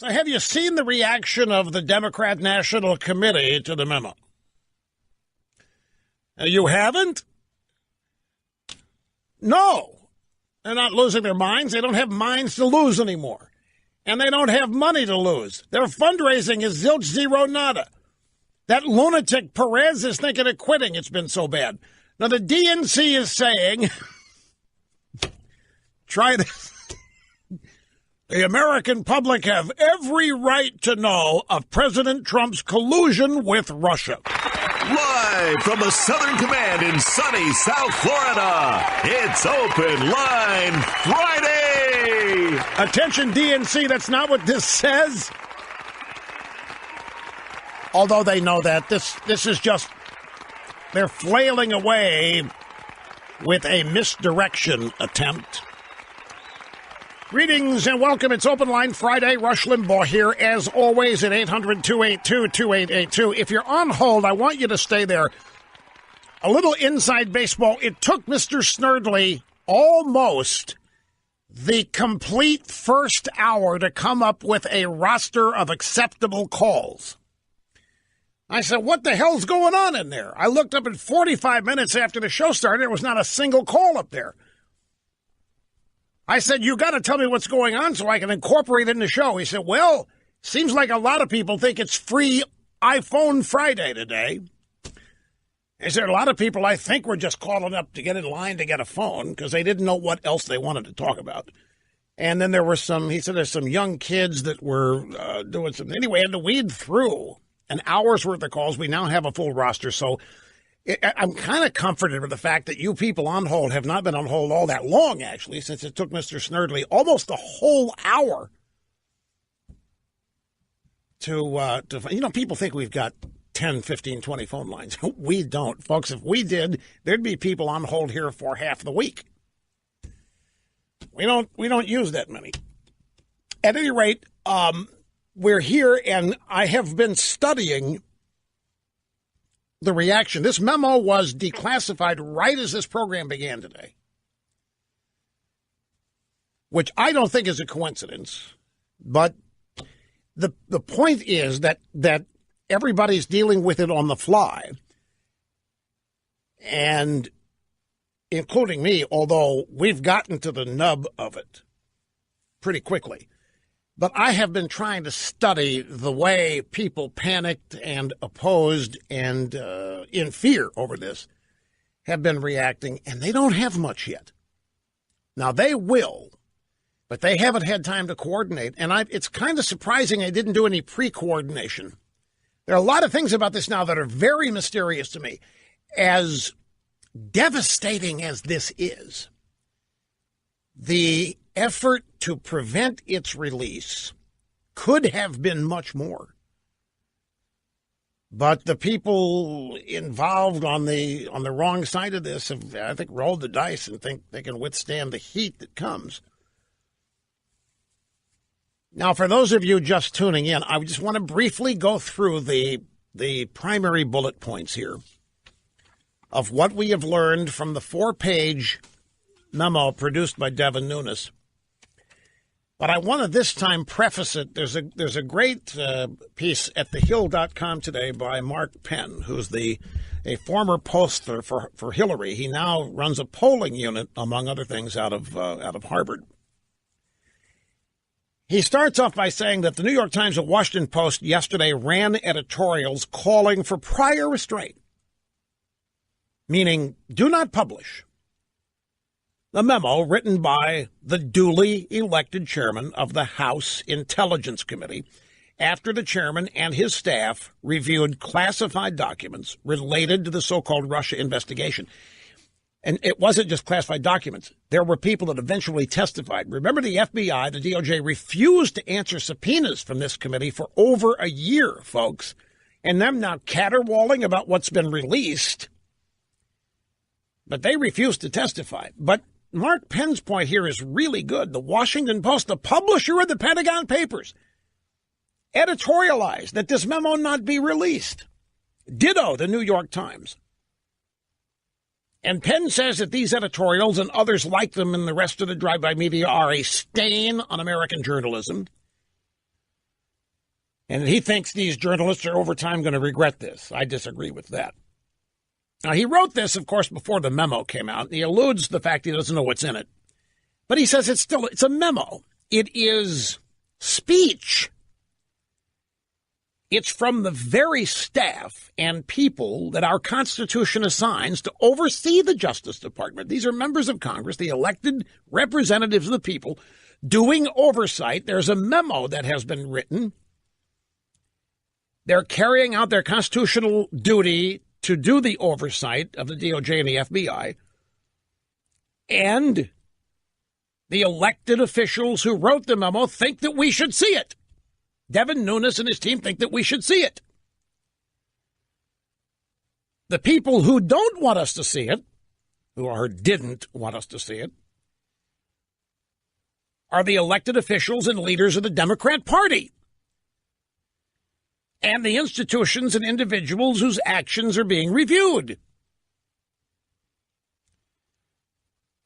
So have you seen the reaction of the Democrat National Committee to the memo? You haven't? No. They're not losing their minds. They don't have minds to lose anymore. And they don't have money to lose. Their fundraising is zilch, zero, nada. That lunatic Perez is thinking of quitting. It's been so bad. Now, the DNC is saying, try this. The American public have every right to know of President Trump's collusion with Russia. Live from the Southern Command in sunny South Florida, it's Open Line Friday. Attention, DNC, that's not what this says. Although they know that. This is just, they're flailing away with a misdirection attempt. Greetings and welcome. It's Open Line Friday. Rush Limbaugh here, as always, at 800-282-2882. If you're on hold, I want you to stay there. A little inside baseball. It took Mr. Snerdley almost the complete first hour to come up with a roster of acceptable calls. I said, what the hell's going on in there? I looked up at 45 minutes after the show started. There was not a single call up there. I said, you got to tell me what's going on so I can incorporate it in the show. He said, well, seems like a lot of people think it's free iPhone Friday today. He said, a lot of people, I think, were just calling up to get in line to get a phone because they didn't know what else they wanted to talk about. And then there were some, he said, there's some young kids that were doing something. Anyway, I had to weed through an hour's worth of calls. We now have a full roster. So I'm kind of comforted with the fact that you people on hold have not been on hold all that long, actually, since it took Mr. Snerdley almost a whole hour to people think we've got 10, 15, 20 phone lines. We don't, folks. If we did, there'd be people on hold here for half the week. We don't use that many. At any rate, we're here, and I have been studying the reaction. This memo was declassified right as this program began today, which I don't think is a coincidence. But the point is that everybody's dealing with it on the fly, and including me, although we've gotten to the nub of it pretty quickly. But I have been trying to study the way people panicked and opposed and in fear over this have been reacting, and they don't have much yet. Now, they will, but they haven't had time to coordinate, and it's kind of surprising I didn't do any pre-coordination. There are a lot of things about this now that are very mysterious to me. As devastating as this is, the effort to prevent its release could have been much more. But the people involved on the wrong side of this have, I think, rolled the dice and think they can withstand the heat that comes. Now, for those of you just tuning in, I just want to briefly go through the primary bullet points here of what we have learned from the 4-page memo produced by Devin Nunes. But I want to this time preface it. There's a great piece at thehill.com today by Mark Penn, who's a former pollster for Hillary. He now runs a polling unit, among other things, out of Harvard. He starts off by saying that the New York Times and Washington Post yesterday ran editorials calling for prior restraint, meaning do not publish the memo written by the duly elected chairman of the House Intelligence Committee after the chairman and his staff reviewed classified documents related to the so-called Russia investigation. And it wasn't just classified documents. There were people that eventually testified. Remember, the FBI, the DOJ, refused to answer subpoenas from this committee for over a year, folks. And them now caterwauling about what's been released. But they refused to testify. But Mark Penn's point here is really good. The Washington Post, the publisher of the Pentagon Papers, editorialized that this memo not be released. Ditto the New York Times. And Penn says that these editorials and others like them in the rest of the drive-by media are a stain on American journalism. And he thinks these journalists are over time going to regret this. I disagree with that. Now, he wrote this, of course, before the memo came out. And he alludes to the fact he doesn't know what's in it. But he says it's a memo. It is speech. It's from the very staff and people that our Constitution assigns to oversee the Justice Department. These are members of Congress, the elected representatives of the people, doing oversight. There's a memo that has been written. They're carrying out their constitutional duty to do the oversight of the DOJ and the FBI. And the elected officials who wrote the memo think that we should see it. Devin Nunes and his team think that we should see it. The people who don't want us to see it, didn't want us to see it, are the elected officials and leaders of the Democrat Party and the institutions and individuals whose actions are being reviewed.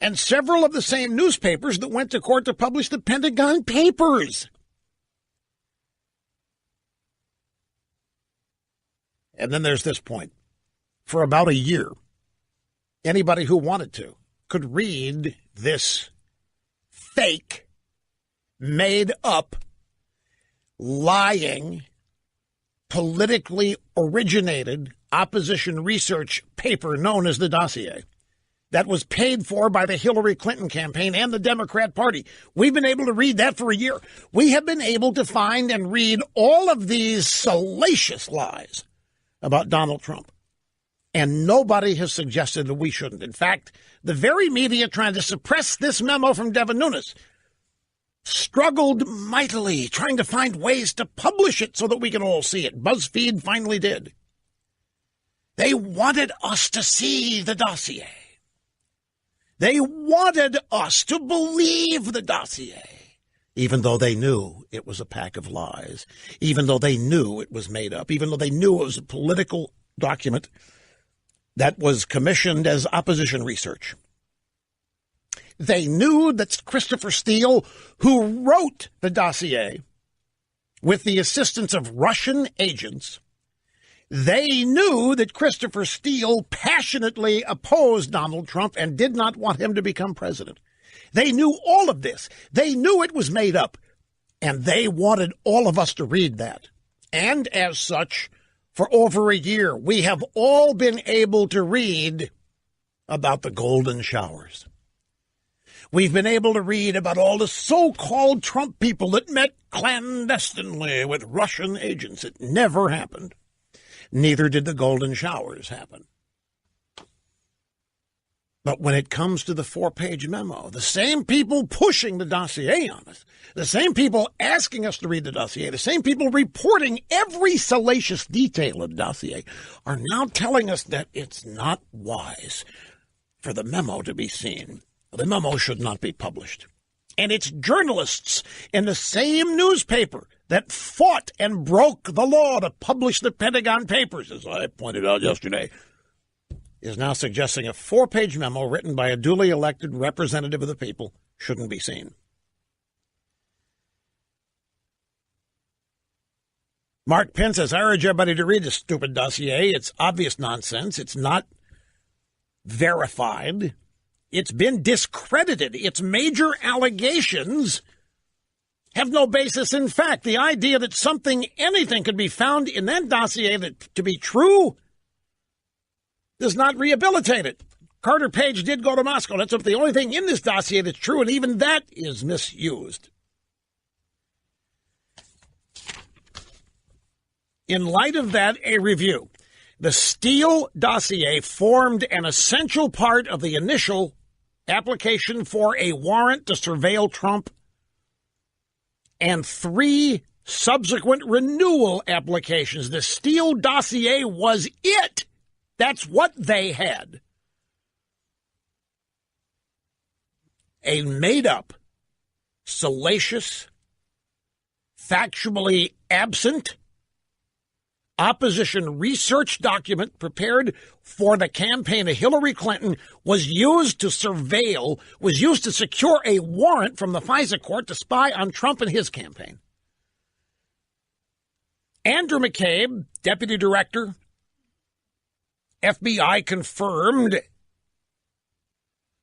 And several of the same newspapers that went to court to publish the Pentagon Papers. And then there's this point. For about a year, anybody who wanted to could read this fake, made-up, lying, politically originated opposition research paper known as the dossier that was paid for by the Hillary Clinton campaign and the Democrat Party. We've been able to read that for a year. We have been able to find and read all of these salacious lies about Donald Trump. And nobody has suggested that we shouldn't. In fact, the very media trying to suppress this memo from Devin Nunes struggled mightily, trying to find ways to publish it so that we can all see it. BuzzFeed finally did. They wanted us to see the dossier. They wanted us to believe the dossier, even though they knew it was a pack of lies, even though they knew it was made up, even though they knew it was a political document that was commissioned as opposition research. They knew that Christopher Steele, who wrote the dossier with the assistance of Russian agents, they knew that Christopher Steele passionately opposed Donald Trump and did not want him to become president. They knew all of this. They knew it was made up, and they wanted all of us to read that. And as such, for over a year, we have all been able to read about the golden showers. We've been able to read about all the so-called Trump people that met clandestinely with Russian agents. It never happened. Neither did the golden showers happen. But when it comes to the 4-page memo, the same people pushing the dossier on us, the same people asking us to read the dossier, the same people reporting every salacious detail of the dossier are now telling us that it's not wise for the memo to be seen. The memo should not be published. And it's journalists in the same newspaper that fought and broke the law to publish the Pentagon Papers, as I pointed out yesterday, is now suggesting a 4-page memo written by a duly elected representative of the people shouldn't be seen. Mark Penn says, I urge everybody to read this stupid dossier. It's obvious nonsense. It's not verified. It's been discredited. Its major allegations have no basis in fact. The idea that anything could be found in that dossier to be true does not rehabilitate it. Carter Page did go to Moscow. That's the only thing in this dossier that's true, and even that is misused. In light of that, a review. The Steele dossier formed an essential part of the initial application for a warrant to surveil Trump and 3 subsequent renewal applications. The Steele dossier was it. That's what they had. A made-up, salacious, factually absent opposition research document prepared for the campaign of Hillary Clinton was used to secure a warrant from the FISA court to spy on Trump and his campaign. Andrew McCabe, deputy director, FBI, confirmed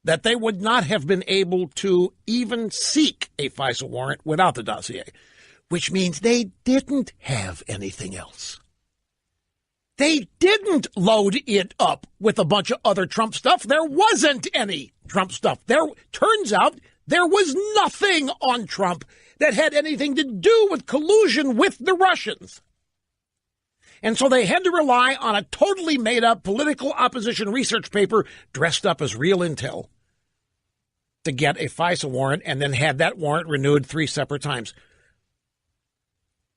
that they would not have been able to even seek a FISA warrant without the dossier, which means they didn't have anything else. They didn't load it up with a bunch of other Trump stuff. There wasn't any Trump stuff. Turns out there was nothing on Trump that had anything to do with collusion with the Russians. And so they had to rely on a totally made-up political opposition research paper dressed up as real intel to get a FISA warrant and then had that warrant renewed 3 separate times.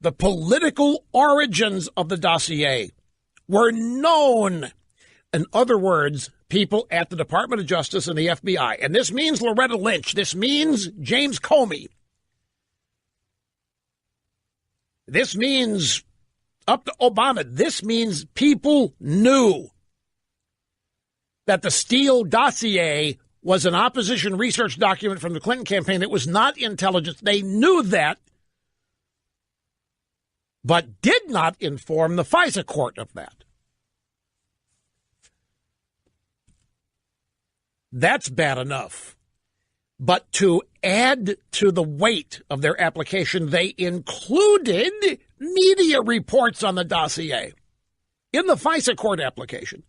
The political origins of the dossier were known. In other words, people at the Department of Justice and the FBI, and this means Loretta Lynch, this means James Comey, this means up to Obama, this means people knew that the Steele dossier was an opposition research document from the Clinton campaign. It was not intelligence. They knew that, but did not inform the FISA court of that. That's bad enough. But to add to the weight of their application, they included media reports on the dossier in the FISA court application.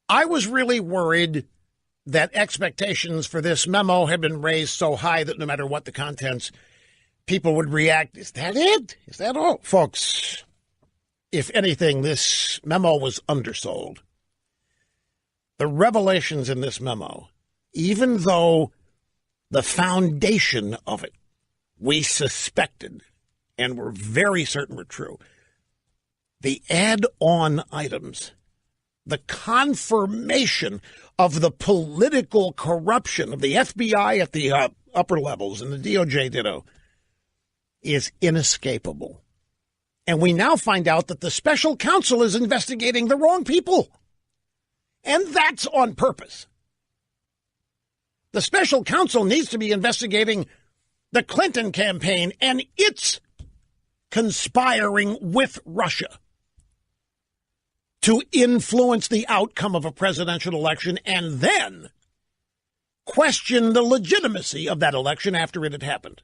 I was really worried that expectations for this memo had been raised so high that no matter what the contents, people would react. Is that it? Is that all? Folks, if anything, this memo was undersold. The revelations in this memo, even though the foundation of it we suspected and were very certain were true, the add-on items, the confirmation of the political corruption of the FBI at the upper levels and the DOJ ditto is inescapable. And we now find out that the special counsel is investigating the wrong people. And that's on purpose. The special counsel needs to be investigating the Clinton campaign and its conspiring with Russia to influence the outcome of a presidential election and then question the legitimacy of that election after it had happened.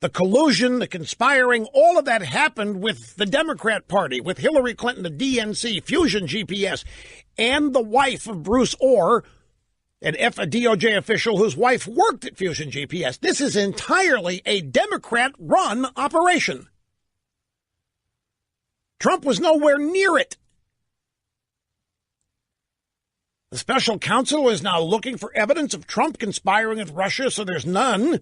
The collusion, the conspiring, all of that happened with the Democrat Party, with Hillary Clinton, the DNC, Fusion GPS, and the wife of Bruce Orr, a DOJ official whose wife worked at Fusion GPS. This is entirely a Democrat-run operation. Trump was nowhere near it. The special counsel is now looking for evidence of Trump conspiring with Russia, so there's none.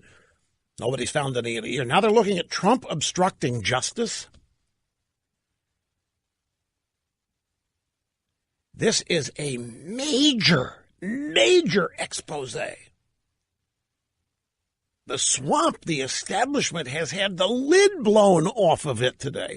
Nobody's found any in a year. Now they're looking at Trump obstructing justice. This is a major expose. The swamp, the establishment, has had the lid blown off of it today.